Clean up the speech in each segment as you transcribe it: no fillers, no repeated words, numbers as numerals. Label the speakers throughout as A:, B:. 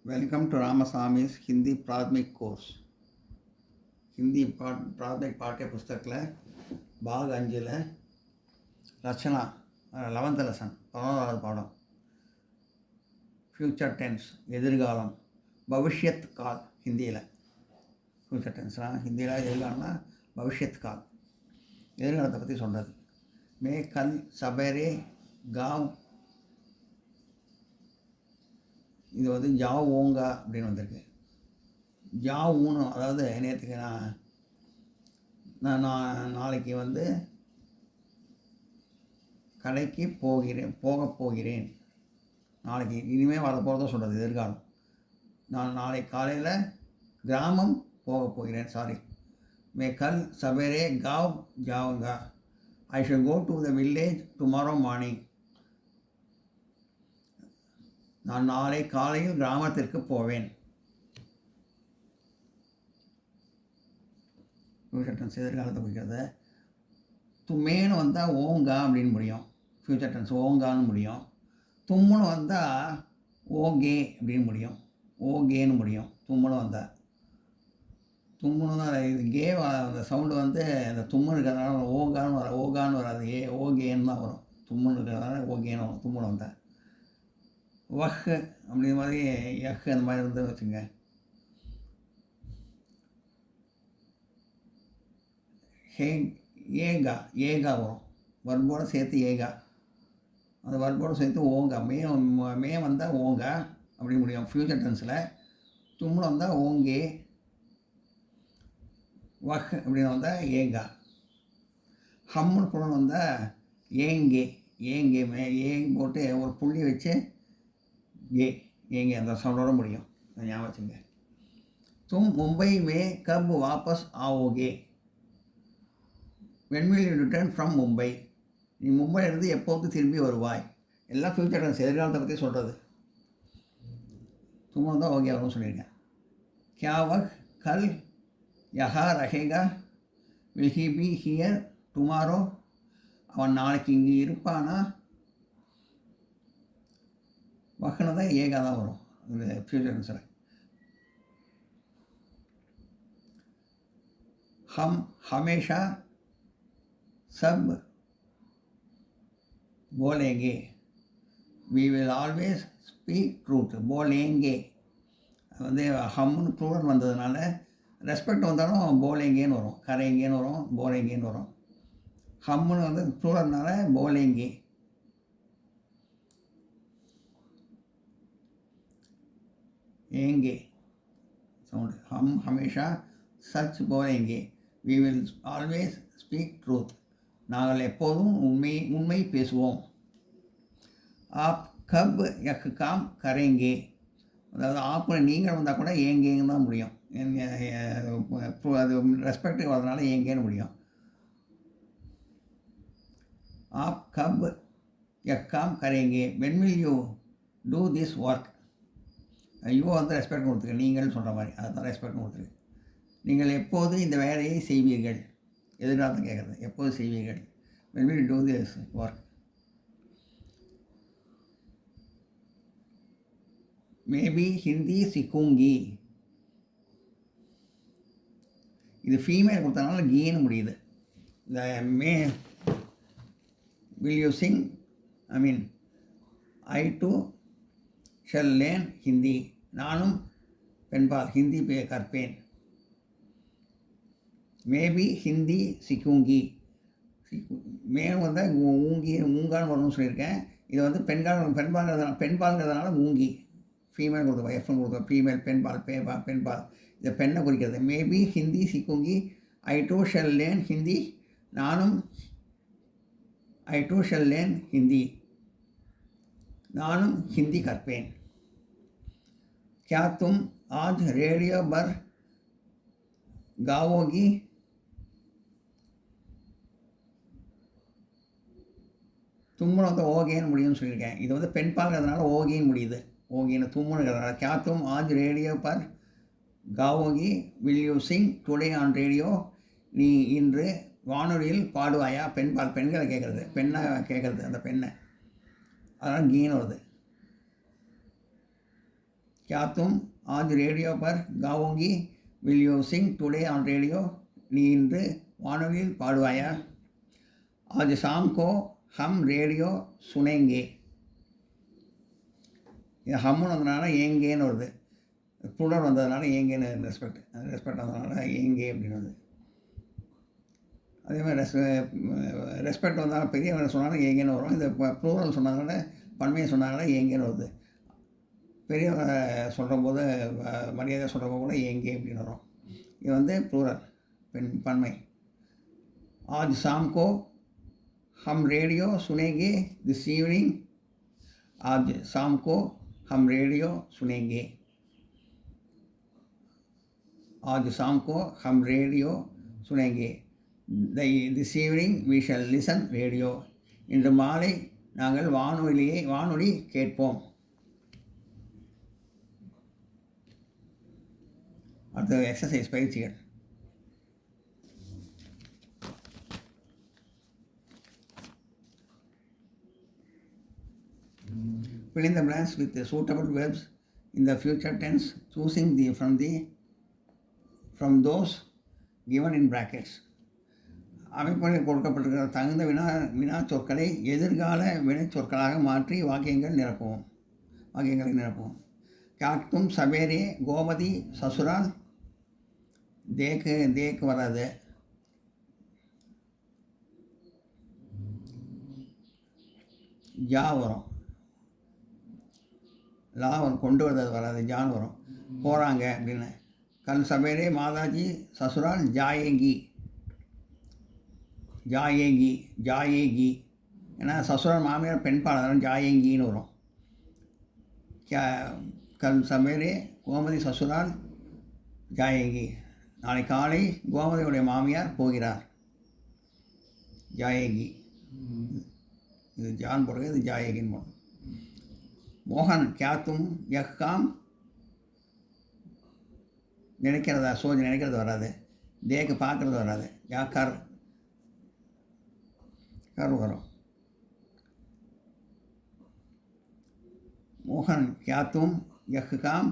A: Welcome to Ramaswamy's Hindi Pradmik course. Hindi प्राथमिक पाठ्य पुस्तक भाग 5 लक्षणा 11th lesson 11வது பாடம் ஃபியூச்சர் டென்ஸ் எதிர்காலம் பவிஷ்யத் கால் ஹிந்தியில் ஃபியூச்சர் டென்ஸ்லாம் ஹிந்தியில் எதிர்காலம்னா பவிஷ்யத் கால் எதிர்காலத்தை பற்றி சொல்கிறது மே கல் சபேரே காவ் இது வந்து ஜாவ் ஓங்கா அப்படின்னு வந்திருக்கு ஜாவ் ஊனு அதாவது நேற்றுக்கு நான் நாளைக்கு வந்து கடைக்கு போக போகிறேன் நாளைக்கு இனிமேல் வரப்போகிறத சொல்கிறது எதிர்காலம் நான் நாளைக்கு காலையில் கிராமம் போக போகிறேன் மே கல் சபேரே காவ் ஜாவுங்கா I should go to the village tomorrow morning நான் நாளை காலையில் கிராமத்திற்கு போவேன் ஃபியூச்சர் டென்ஸ் எதிர்காலத்தை குறிக்கிறது தும்மேன்னு வந்தால் ஓங்கா அப்படின்னு முடியும் ஃபியூச்சர் டென்ஸ் ஓங்கான்னு முடியும் தும்முன்னு வந்தால் ஓகே அப்படின்னு முடியும் ஓகேன்னு முடியும் தும்முன்னு வந்தால் தும்முன்னு தான் இது கே அந்த சவுண்டு வந்து அந்த தும்முன்னு இருக்கிறதுனால ஓகான்னு வராது ஓகேன்னு தான் வரும் தும்முன்னு இருக்கிறதுனால ஓகேன்னு வரும் தும்முன்னு வந்தால் வஹ் அப்படி மாதிரி யஹ் அந்த மாதிரி இருந்து வச்சுங்க ஏகா வரும் வர்போடு சேர்த்து ஏகா அந்த வர்போடு சேர்த்து ஓங்கா மே வந்தால் ஓங்கா அப்படி முடியும் ஃபியூச்சர் டென்ஸில் தும்முன்னு வந்தால் ஓங்கே வஹ் அப்படின்னு வந்தால் ஏகா ஹம்முன்னு புலன் வந்தால் ஏங்கே ஏங்க போட்டு ஒரு புள்ளி வச்சு ஏங்க அந்த சவுண்டோட முடியும் ஞாபகம் வச்சுங்க தும் மும்பை மே கப் வாபஸ் ஆவோகே when will you return from Mumbai நீ மும்பையிலிருந்து எப்போது திரும்பி வருவாய் எல்லாம் ஃபியூச்சர் டென்ஸ் எதிர்காலத்தை பற்றி சொல்கிறது தும்முன்னு தான் ஓகே வரும்னு சொல்லியிருக்கேன் क्या वह कल यहाँ रहेगा will he be here tomorrow அவன் நாளைக்கு இங்கே இருப்பானா வஹ்னு தான் ஏகா தான் வரும் இந்த ஃபியூச்சர் டென்ஸில் हम हमेशा सब बोलेंगे we will always speak truth बोलेंगे வந்து ஹம்னு ப்ளூரல் வந்ததுனால ரெஸ்பெக்ட் வந்தாலும் போலேங்கேன்னு வரும் கரைங்கேன்னு வரும் போலேங்கேன்னு வரும் ஹம்னு வந்து ப்ளூரல்னால போலேங்கே ஏங்கே சவுண்டு ஹமேஷா சச் போலேங்கே we will always speak truth நாங்கள் எப்போதும் உண்மை பேசுவோம் ஆப் கப் யக் காம் கரேங்கே அதாவது ஆப்பில் நீங்கள் வந்தால் கூட ஏங்கேன்னு தான் முடியும் அது ரெஸ்பெக்ட் வரதுனால ஏங்கேன்னு முடியும் ஆப் கப் யக் காம் கரேங்கே when will you do this work you வந்து ரெஸ்பெக்ட் கொடுத்துருக்கு நீங்கள்னு சொல்கிற மாதிரி அதுதான் ரெஸ்பெக்ட் கொடுத்துருக்கு நீங்கள் எப்போது இந்த வேலையை செய்வீர்கள் எதிர்காலத்தை கேட்குறது எப்போது செய்வீர்கள் when will you do this work maybe Hindi சிக்குங்கி இது ஃபீமேல் கொடுத்தனால கீன்னு முடியுது இந்த will you sing I too shall learn Hindi நானும் பெண்பால் ஹிந்தி கற்பேன் மேபி ஹிந்தி சிக்குங்கி மேலும் வந்தால் ஊங்கான்னு வரணும்னு சொல்லியிருக்கேன் இது வந்து பெண்பால்ங்கிறதுனால ஊங்கி ஃபீமேல் கொடுத்துருவோம் எஃப்எம் கொடுத்துருவோம் ஃபீமேல் பெண்பால் இதை பெண்ணை குறிக்கிறது மேபி ஹிந்தி சிக்குங்கி ஐ டூ ஷல் லேர்ன் ஹிந்தி நானும் ஐ டூ ஷல் லேர்ன் ஹிந்தி நானும் ஹிந்தி கற்பேன் क्या तुम आज रेडियो पर गाओगी தும்முன்னு வந்து ஓகேன்னு முடியும்னு சொல்லியிருக்கேன் இது வந்து பெண்பால்ங்கிறதுனால ஓகேன்னு முடியுது ஓகேன்னு தும்முனுங்கிறதுனால क्या तुम आज रेडियो पर गाओगी will you sing today on radio நீ இன்று வானொலியில் பாடுவாயா பெண்களை கேட்குறது பெண்ணை கேட்குறது அந்த பெண்ணை அதனால் கீன்னு வருது क्या तुम आज रेडियो पर गाओगी? Will you sing today on radio? நீ இன்று வானொலியில் பாடுவாயா? आज शाम को हम रेडियो सुनेंगे. இது ஹம்முன்னு வந்ததுனால ஏங்கேன்னு வருது. ப்ளூரல் வந்ததுனால ஏங்கேன்னு ரெஸ்பெக்ட் வந்ததுனால ஏங்கே அப்படின்னு வருது. அதே மாதிரி ரெஸ்பெக்ட் வந்தாலும் பெரியவங்க சொன்னாலும் ஏங்கேன்னு வரும். இந்த ப்ளூரல் சொன்னதுனால பன்மையை சொன்னாங்கன்னா ஏங்கேன்னு வருது. பெரியவங்க சொல்கிறபோது மரியாதை சொல்கிறப்போ கூட ஏங்கே அப்படின்னு வரும். இது வந்து ப்ளூரல் பன்மை. आज शाम को हम रेडियो सुनेंगे. दिस इवनिंग आज शाम को हम रेडियो सुनेंगे. आज शाम को हम रेडियो सुनेंगे. This evening we shall listen radio. இன்று மாலை நாங்கள் வானொலி கேட்போம். அடுத்த எக்ஸசைஸ் பயிற்சிகள். Fill in the blanks with the suitable verbs in the future tense, choosing from those given in brackets. அமைப்புகளில் கொடுக்கப்பட்டிருக்கிற தகுந்த வினா சொற்களை எதிர்கால வினை சொற்களாக மாற்றி வாக்கியங்களை நிரப்புவோம். क्या तुम सवेरे गोमती ससुराल? देख வராது. ஜா வரும். லா கொண்டு வர்றது வராது. ஜான் வரும். போகிறாங்க அப்படின்னு. கல் சவேரே மாதாஜி சசுரால் ஜாயேகி. ஏன்னா சசுரால் மாமியார் பெண் பாடம் ஜாயேங்கின்னு வரும். கல் சவேரே கோமதி சசுரால் ஜாயேகி. நாளை காலை கோமதியுடைய மாமியார் போகிறார். ஜாயேகி. இது ஜான் போடுறது, இது ஜாயேகின்னு போடும். மோகன் क्या तुम यह काम? நினைக்கிறது வராது. தேக்கு பார்க்குறது வராது. யா கர் வரும். மோகன் क्या तुम यह काम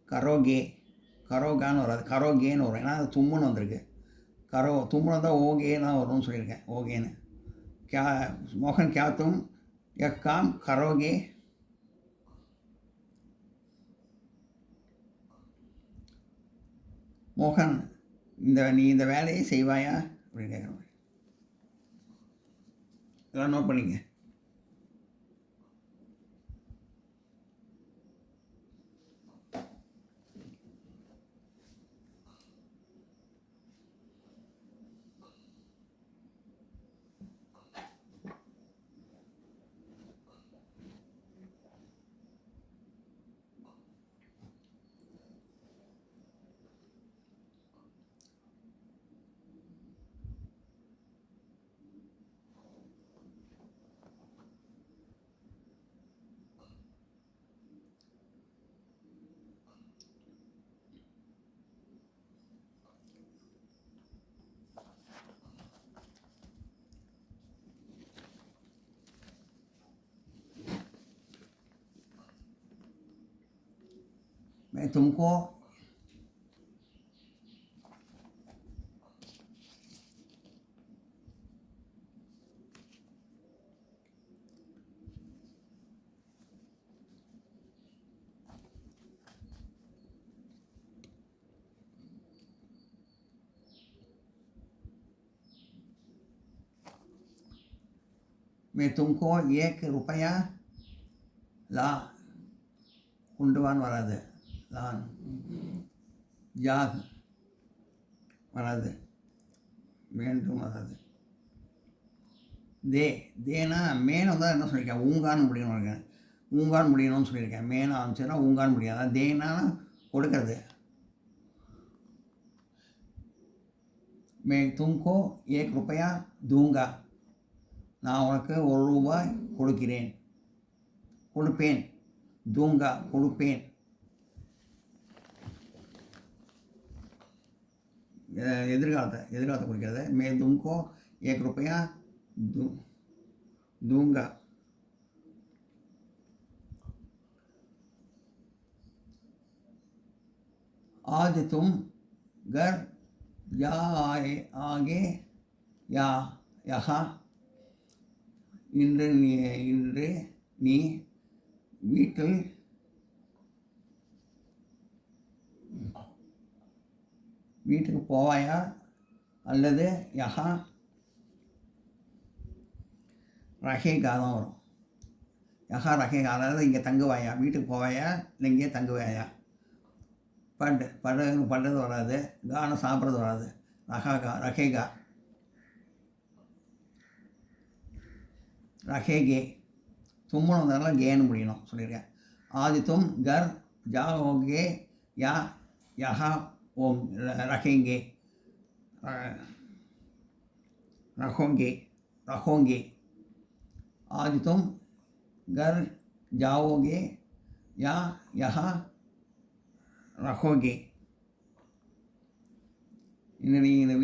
A: கரோகான்னு வராது. கரோகேன்னு வரும். ஏன்னா அது தும்முன்னு வந்திருக்கு. தும்முன்னு வந்தால் ஓகேன்னு தான் வரும்னு சொல்லியிருக்கேன். ஓகேன்னு. மோகன் क्या तुम यह काम करोगे? மோகன் நீ இந்த வேலையை செய்வாயா அப்படின்னு கேட்குறோம். இதெல்லாம் நோட் பண்ணிங்க. मैं तुमको ₹1 லா கொண்டுவான்னு வராது. லான் ஜாக் வராது. வேண்டும் வராது. தேனா மேனை தான் என்ன சொல்லியிருக்கேன்? ஊங்கான்னு முடியணும். ஊங்கான்னு முடியணும்னு சொல்லியிருக்கேன். மேனை ஆரம்பிச்சுன்னா ஊங்கான்னு முடியாது. அதான் தேனா கொடுக்கறது. मैं तुमको ₹1 दूंगा. நான் உனக்கு ₹1 கொடுப்பேன். தூங்கா கொடுப்பேன். எதிர்காலத்தை குறிக்கிறது. மே தும்கோ ₹1 दूंगा. आज तुम घर जा आगे या यहाँ இன்று நீ வீட்டில் வீட்டுக்கு போவாயா அல்லது யஹா ரஹேகா தான் வரும். யஹா ரஹேகா, அதாவது இங்கே தங்குவாயா, வீட்டுக்கு போவாயா இல்லை இங்கேயே தங்குவாயா. படுறது வராது, கானம் சாப்பிட்றது வராது. ரஹேகா ரஹேகே. தும்முன்னு வந்ததுனால கேன்னு முடியணும் சொல்லியிருக்கேன். ஆதி தும் கர் ஜாஓகே யா யஹா ஓம் ரஹேங்கே ரஹோங்கே. आज तुम घर जाओगे या यहाँ रखोगे. இன்று நீ இந்த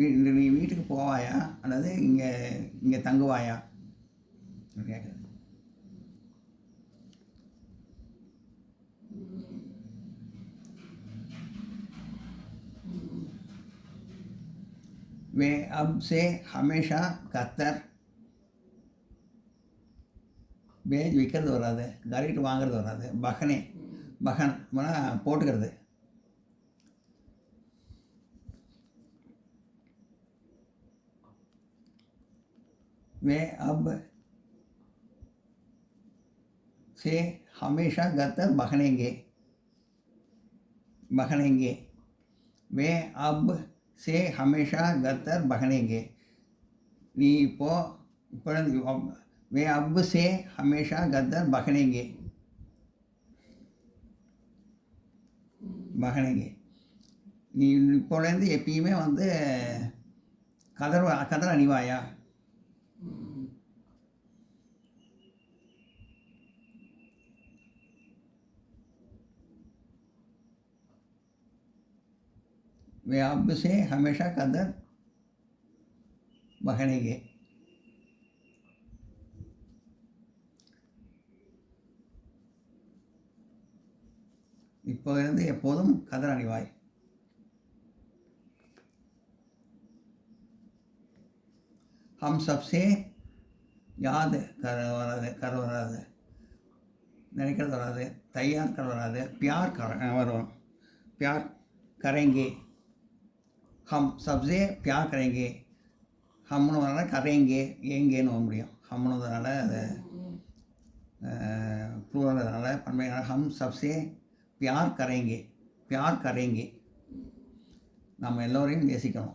A: இன்று நீ வீட்டுக்கு போவாயா அல்லது இங்கே தங்குவாயா கேட்குது. वे अब से हमेशा கத்தர். பேஜ் விற்கிறது வராது, கறிட்டு வாங்கிறது வராது. பகன் போட்டுக்கிறது. वे अब से हमेशा गतर बखनेंगे. वे अब से हमेशा गतर बखनेंगे. நீ இப்போ वे अब से हमेशा गदर बखनेंगे. நீ இப்போலேருந்து எப்பயுமே கதர் அணிவாயா. वे अब से हमेशा कदर बखनेंगे. இப்போதிருந்து எப்போதும் கதர் அணிவாய். हम सबसे याद कर வராது, நினைக்கிறது வராது. தயார் कर வராது, प्यार வரும். प्यार करेंगे. हम सबसे प्यार करेंगे. हमனு வரனால करेंगे ஏங்கேன்னு வர முடியும். हमனுறதுனால அது ப்ளூரல்னால பன்மையான हम सबसे प्यार करेंगे. நம்ம எல்லோரையும் நேசிக்கணும்.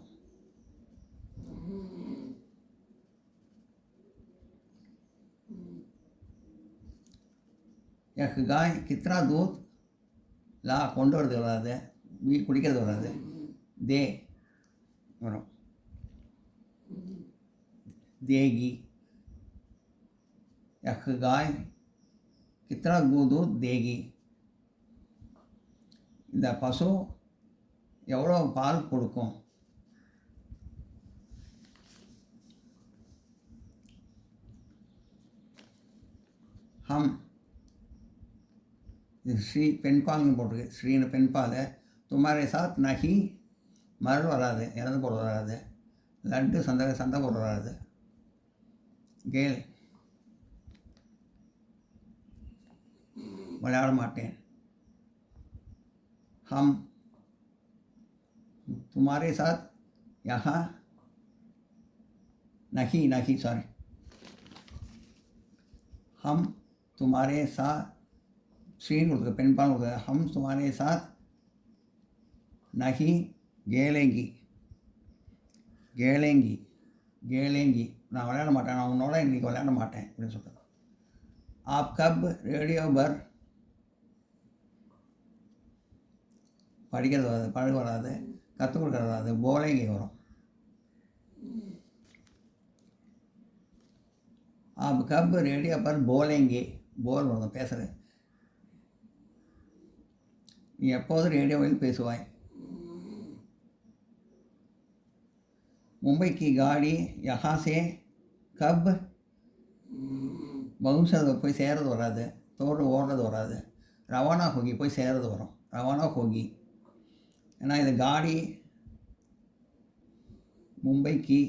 A: एक गाय कितना दूध லா கொண்டு வரது வராது, குடிக்கிறது வராது. दे வரும். देगी. एक गाय कितना दूध देगी. இந்த பசு எவ்வளோ பால் கொடுக்கும். ஹம் ஸ்ரீ பெண்பால்னு போட்டிருக்கு. ஸ்ரீன்னு பெண்பால். துமாரே சாத் நகி மறு வராது, இறந்து போட வராது. லட்டு சண்டை போட வராது. கேள் விளையாட மாட்டேன். हम तुम्हारे साथ यहाँ नहीं सॉरी हम तुम्हारे साथ श्रीन கொடுத்து பெண்பால் கொடுத்து हम तुम्हारे साथ नहीं கேளேங்கி. நான் விளையாட மாட்டேன், நான் உன்னோட இன்றைக்கி விளையாட மாட்டேன் அப்படின்னு சொல்கிறேன். आप कब रेडियो पर படிக்கிறது வராது, பழக வராது, கற்றுக் கொடுக்கறது வராது. போலேங்கி வரும். आप कब रेडियो पर बोलेंगे. போல் வரும், பேசுகிறது. நீ எப்போது ரேடியோவில் பேசுவாய். मुंबई की गाड़ी यहाँ से कब பவுன்சர் போய் சேர்றது வராது, ஓடுறது வராது. ரவானா ஹோகி போய் சேர்றது வரும். ரவானா ஹோகி. ஏன்னா இது காடி மும்பைக்கு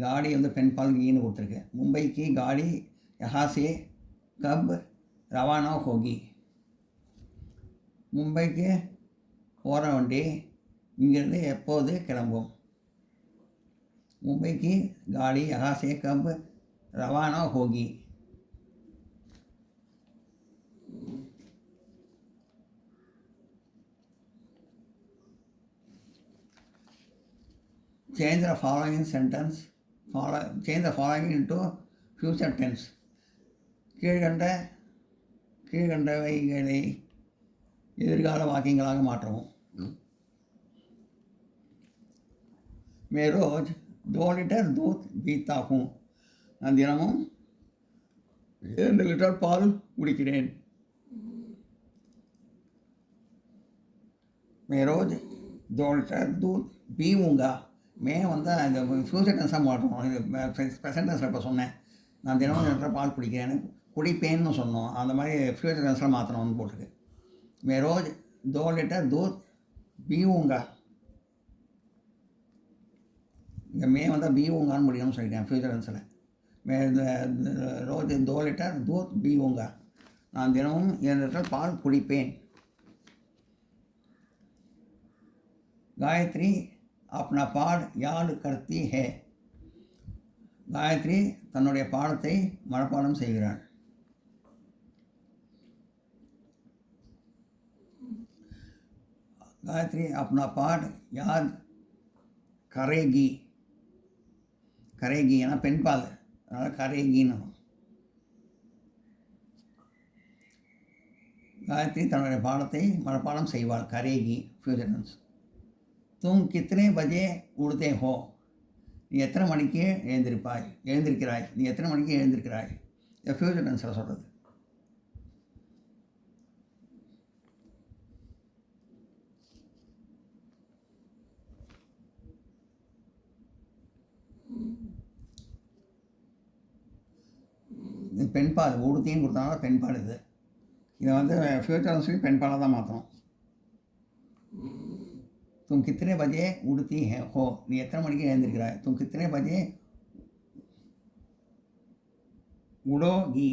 A: காடி வந்து பெண்பால் கீன்னு கொடுத்துருக்கு. மும்பைக்கு காடி யஹாசே கப் ரவானா ஹோகி. மும்பைக்கு போகிற வண்டி இங்கேருந்து எப்போது கிளம்பும்? मुंबई की गाड़ी यहाँ से कब रवाना होगी? Change the following sentence. Change the following into future tense. கீழ்கண்டவைகளை எதிர்கால வாக்கியங்களாக மாற்றவும். मैं रोज 2 लीटर दूध पीता हूँ. நான் தினமும் 2 லிட்டர் பால் குடிக்கிறேன். मैं रोज 2 लीटर दूध पीऊँगा. மே வந்து இந்த ஃபியூச்சர் டென்ஸாக மாற்றணும். இது ப்ரெசன்ட் டென்ஸில் இப்போ சொன்னேன். நான் தினமும் 2 லிட்டர் பால் குடிக்கிறேன்னு குடிப்பேன்னு சொன்னோம். அந்த மாதிரி ஃபியூச்சர் டென்ஸில் மாற்றணும்னு போட்டிருக்கு. मैं रोज 2 लीटर दूध पीऊँगा. இங்கே மே வந்தால் பீவுங்கான்னு முடியும்னு சொல்லிட்டேன் ஃபியூச்சர் டென்ஸில். ரோஜ் 2 லிட்டர் दूध पीऊँगा. நான் தினமும் 2 லிட்டர் பால் குடிப்பேன். गायत्री अपना पाठ याद करती है. गायत्री தன்னுடைய பாடத்தை மனப்பாடம் செய்கிறாள். गायत्री अपना पाठ याद करेगी. கரேகி ஏன்னா பெண்பால், அதனால் கரேகின்னு. காயத்ரி தன்னுடைய பாடத்தை மனப்பாடம் செய்வாள். கரேகி ஃபியூச்சர் டென்ஸ். தும் கித்தனை பஜே உடுத்தே ஹோ. நீ எத்தனை மணிக்கு எழுந்திருக்கிறாய். நீ எத்தனை மணிக்கு எழுந்திருக்கிறாய். இதை ஃபியூச்சர் டென்ஸில் சொல்கிறது. இது பெண்பால் உடுத்தின்னு கொடுத்தாங்க. பெண்பால் இது. இதை வந்து ஃபியூச்சர் டென்ஸ்லையும் பெண்பாலாக தான் மாற்றணும். तुम कितने बजे उड़ती है हो. நீ எத்தனை மணிக்கு எழுந்திருக்கிறாய். तुम कितने बजे उड़ोगी.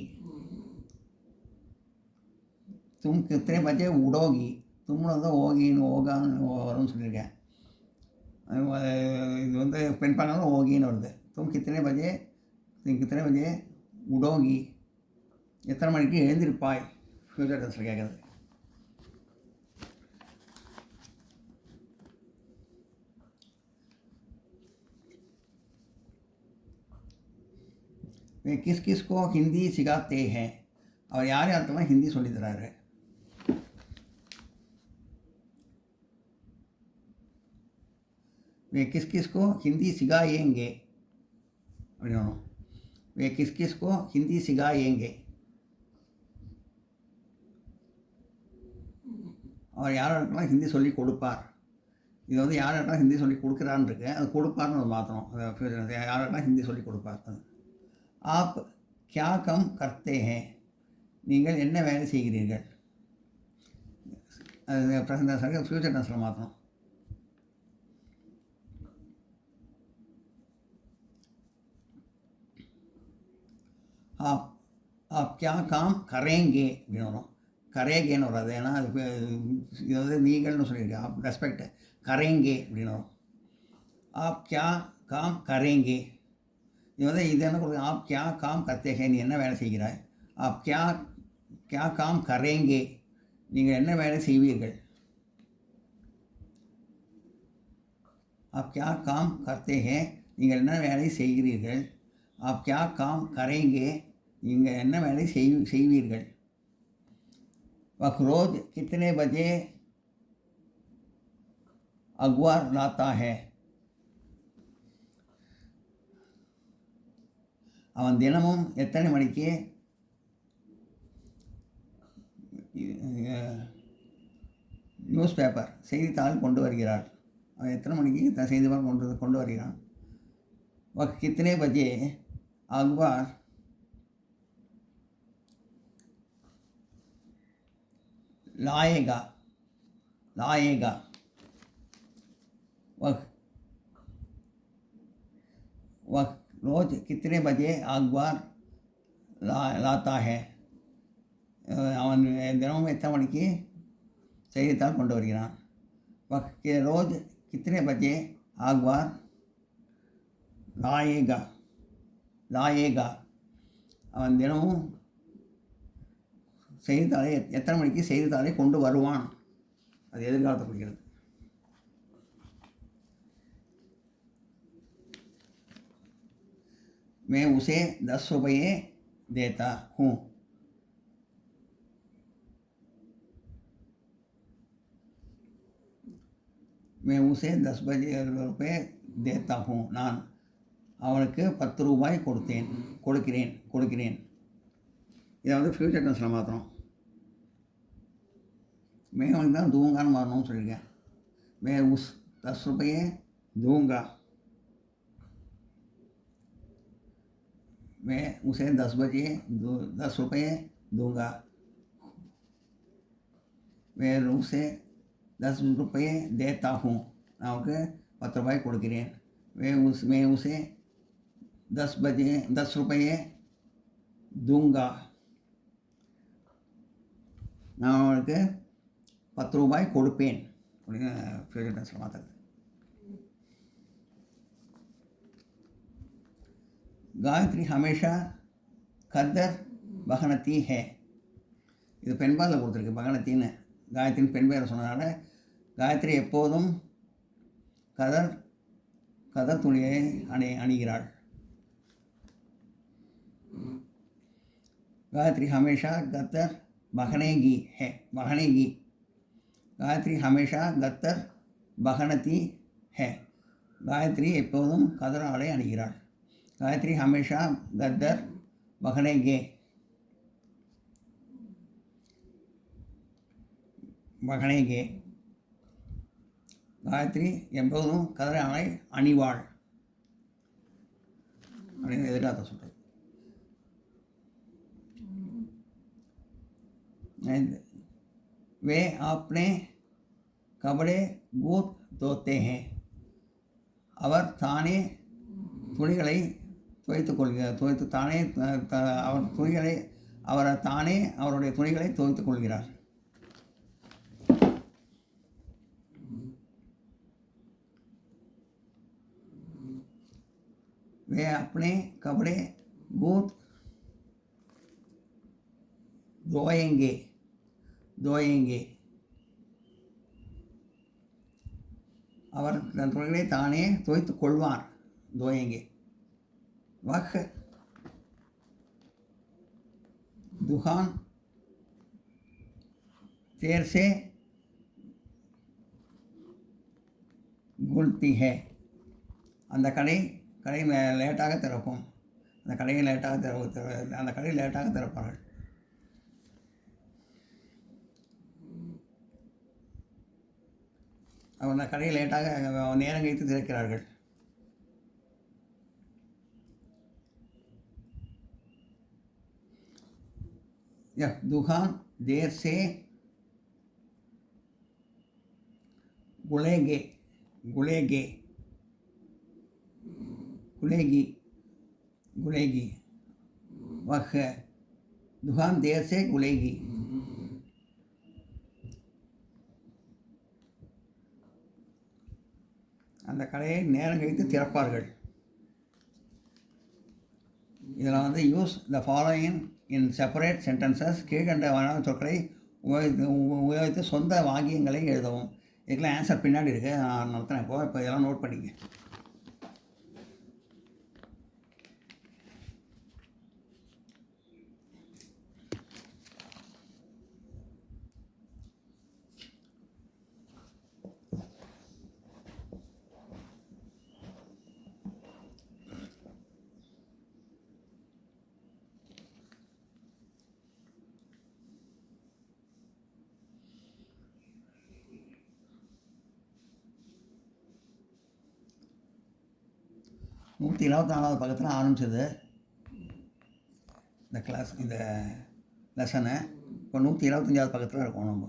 A: तुम कितने बजे उड़ोगी. தும்னு வந்து ஓகின்னு ஓகான்னு வரும்னு சொல்லியிருக்கேன். இது வந்து பெண்பாலாக ஓகின்னு வருது. तुम कितने बजे உடோகி. எத்தனை மணிக்கு எழுந்திருப்பாய் ஃபியூச்சர் டென்ஸில் கேட்குறது. वे किस किस को हिंदी सिखाते हैं. அவர் யார் யாருக்கெல்லாம் ஹிந்தி சொல்லித்தராரு. वे किस किस को हिंदी सिखाएंगे அப்படின்னு வரும். वे किस किस को हिंदी सिखाएंगे. அவர் யாருக்கெல்லாம் ஹிந்தி சொல்லி கொடுப்பார். இது வந்து யாருக்கெல்லாம் ஹிந்தி சொல்லி கொடுக்குறான்னு இருக்கு. அது கொடுப்பார்னு ஒரு மாற்றணும். யாருக்கெல்லாம் ஹிந்தி சொல்லி கொடுப்பார். आप क्या काम करते हैं. நீங்கள் என்ன வேலை செய்கிறீர்கள். அது ப்ரெசன்ட் டென்ஸில் ஃபியூச்சர் டென்ஸில் மாற்றணும். आप क्या काम करेंगे அப்படின்னு வரும். கரேகேன்னு வராது. ஏன்னா அது இது வந்து நீங்கள்னு சொல்லியிருக்கேன். आप ரெஸ்பெக்ட் கரேங்கே அப்படின்னு வரும். आप क्या काम करेंगे. இது வந்து இது என்ன கொடுக்குது. आप क्या काम करते हैं. நீ என்ன வேலை செய்கிறாய். आप क्या काम करेंगे. நீங்கள் என்ன வேலை செய்வீர்கள். आप क्या काम करते हैं. நீங்கள் என்ன வேலை செய்கிறீர்கள். आप क्या काम करेंगे. நீங்கள் என்ன வேலை செய்வீர்கள். वह रोज कितने बजे अखबार लाता है. அவன் தினமும் எத்தனை மணிக்கு நியூஸ் பேப்பர் செய்தித்தாள் கொண்டு வருகிறார். அவன் எத்தனை மணிக்கு செய்தித்தாள் கொண்டு வருகிறான். वह कितने बजे अखबार लाएगा लाएगा वह वह रोज़ कितने बजे अखबार लाता है அவன் தினமும் எத்தனை மணிக்கு செய்தித்தாள் கொண்டு வருகிறான் वह रोज़ कितने बजे अखबार लाएगा लाएगा அவன் தினமும் செய்தித்தாளை எத்தனை மணிக்கு செய்தித்தாளை கொண்டு வருவான் அது எதிர்காலத்தை குறிக்கிறது मैं उसे 10 रुपये देता हूँ मैं उसे 10 रुपये देता हूँ நான் அவனுக்கு 10 ரூபாய் கொடுக்கிறேன் இதை வந்து ஃப்யூச்சர் டென்ஸில் மாற்றணும் मैं வந்து தான் दूंगाன்னு மாறணும்னு சொல்லியிருக்கேன் मैं उस 10 रुपये दूंगा मैं उसे 10 रुपये दूंगा मैं उसे 10 रुपये देता हूँ நான் அவனுக்கு 10 ரூபாய் கொடுக்கிறேன் मैं उसे 10 रुपये दूंगा நான் அவனுக்கு 10 ரூபாய் கொடுப்பேன் அப்படின்னு ஃபியூச்சர் டென்ஸில் மாற்றுறது गायत्री हमेशा कदर பகனத்தி है இது பெண்பாலில் கொடுத்துருக்கு பகனத்தின்னு காயத்ரின் பெண் பெயரை சொன்னதால காயத்ரி எப்போதும் கதர் துணியை அணிகிறாள் गायत्री हमेशा कदर बहनेगी है गायत्री हमेशा कदर பகனத்தி है गायत्री எப்போதும் கதர் ஆடை அணிகிறாள் गायत्री हमेशा गद्दर बहनेगे गायत्री எப்போதும் கதர் ஆடை அணிவாள் அப்படின்னு எதிர்காலத்தை சொல்கிறது वे अपने कपड़े गूंथ धोते हैं அவர் தானே துணிகளை துவைத்து தானே அவருடைய துணிகளை துவைத்துக் கொள்கிறார் वे अपने कपड़े गूंथ धोएंगे அவர் தன் துணிகளை தானே துவைத்துக் கொள்வார் धोएंगे वह दुकान देर से खुलती है அந்த கடை லேட்டாக திறக்கும் அந்த கடையை லேட்டாக திறப்பார்கள் அந்த கடையை லேட்டாக நேரம் கழித்து திறக்கிறார்கள் यह दुकान देर से गुलेगी वह दुकान देर से गुलेगी அந்த கடையை நேரம் கழித்து திறப்பார்கள் இதில் வந்து use the following in separate sentences கீழ்கண்ட சொற்களை உபயோகித்து சொந்த வாக்கியங்களை எழுதவும் இதுக்கெல்லாம் ஆன்சர் பின்னாடி இருக்குது நான் நடத்தினேன் இப்போ இதெல்லாம் நோட் பண்ணிக்க 124வது பக்கத்தில் ஆரம்பிச்சது இந்த கிளாஸ் இந்த லெசனை. இப்போ 125வது பக்கத்தில் இருக்கோம் நம்ம.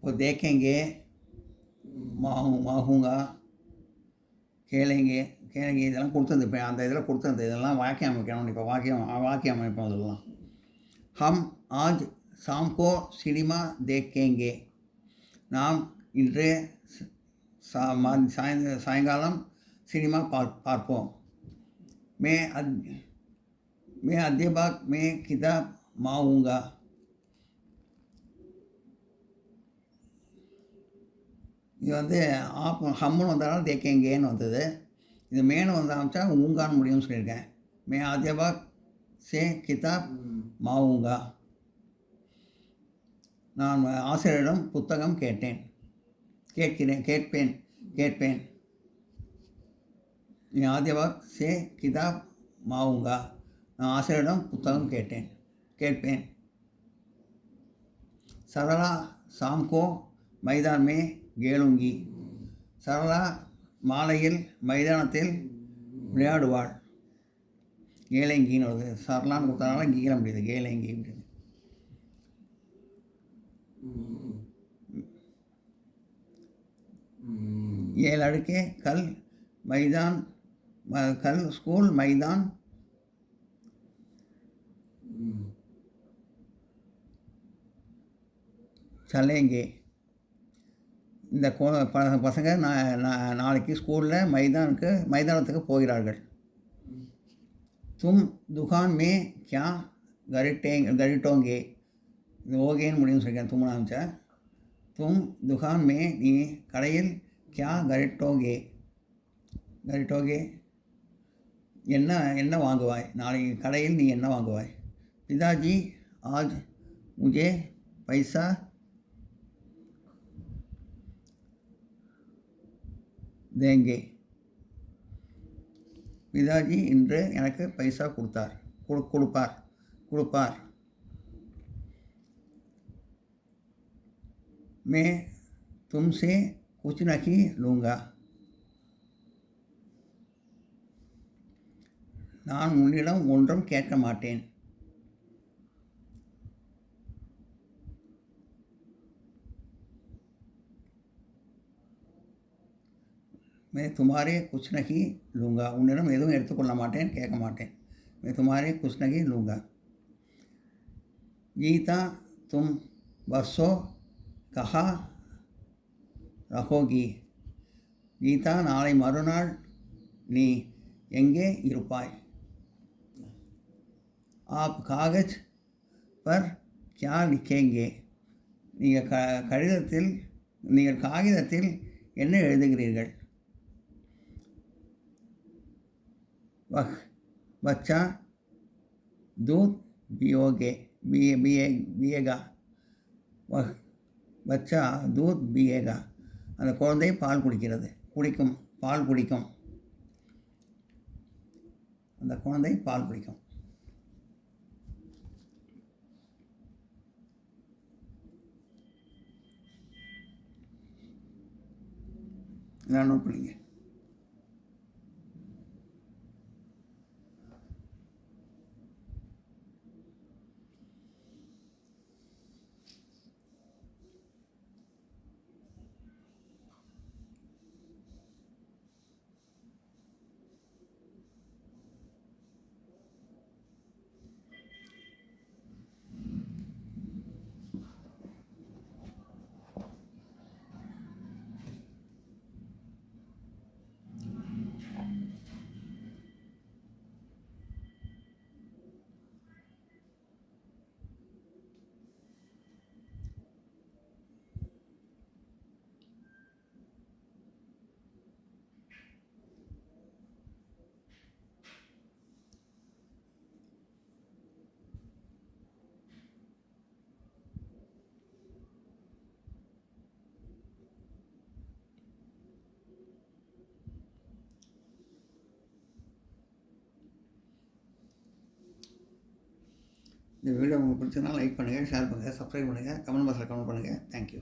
A: वो देखेंगे மாகுங்கா கேளுங்க கேளுங்க இதெல்லாம் கொடுத்தது. இப்போ அந்த இதில் கொடுத்தது இதெல்லாம் வாக்கியம் அமைக்கணும். இப்போ வாக்கியம் அமைப்போம். இதெல்லாம் ஹம் ஆஜ் சாம்கோ சினிமா தேக்கேங்கே. நாம் இன்று சாயங்காலம் சினிமா பார்ப்போம். मैं अध्यापक में किताब मांगूंगा. இது வந்து ஹம்முன்னு வந்தாலும் தேக்கேங்கேன்னு வந்தது. இது மேனு வந்து ஆரம்பித்தா ஊங்கான்னு முடியும்னு சொல்லியிருக்கேன். மே அத்தியாபக் சே கிதாப் மாவுங்கா. நான் ஆசிரியரிடம் புத்தகம் கேட்பேன். மே அத்தியாபக் சே கிதாப் மாவுங்கா. நான் ஆசிரியரிடம் புத்தகம் கேட்பேன். சரளா சாம்கோ மைதான் மே கேளுங்கி. சரளா மாலையில் மைதானத்தில் விளையாடுவாள். கேலேங்கின்னு வருது. சரளான்னு கொடுத்தனால கீழ முடியுது. கேலேங்கி அப்படின்னு. 7 அடுக்கே கல் मैदान कल स्कूल मैदान चलेंगे. இந்த பசங்க நாளைக்கு ஸ்கூலில் மைதானத்துக்கு போகிறார்கள். தும் துகான் மே கியா கரிட்டோங்கே. இது ஓகேன்னு முடியும்னு சொல்லியிருக்கேன். தும்னு ஆரம்பித்தேன். தும் துகான் மே நீ கடையில் கியா கரிட்டோங்கே என்ன வாங்குவாய். நாளைக்கு கடையில் நீ என்ன வாங்குவாய். பிதாஜி ஆஜ் முஜே பைசா தேங்கே. பிதாஜி இன்று எனக்கு பைசா கொடுப்பார். मैं तुमसे कुछ नहीं लूँगा. நான் உன்னிடம் ஒன்றும் கேட்க மாட்டேன். मैं तुम्हारे कुछ नहीं लूँगा. உன்னிடம் எதுவும் எடுத்துக்கொள்ள மாட்டேன், கேட்க மாட்டேன். मैं तुम्हारे कुछ नहीं लूँगा. गीता तुम बरसों कहाँ रहोगी. गीता நாளை மறுநாள் நீ எங்கே இருப்பாய். आप कागज पर क्या लिखेंगे. நீங்கள் காகிதத்தில் என்ன எழுதுகிறீர்கள். वह बच्चा दूध पिएगा. वह बच्चा दूध पिएगा. அந்த குழந்தை பால் குடிக்கும். அந்த குழந்தை பால் குடிக்கும். இதான் நோட் பண்ணிங்க. இந்த வீடியோ உங்களுக்கு பிடிச்சதுனா லைக் பண்ணுங்கள், ஷேர் பண்ணுங்கள், சப்ஸ்கிரைப் பண்ணுங்கள், கமெண்ட் பாக்ஸில் கமெண்ட் பண்ணுங்கள். தேங்க்யூ.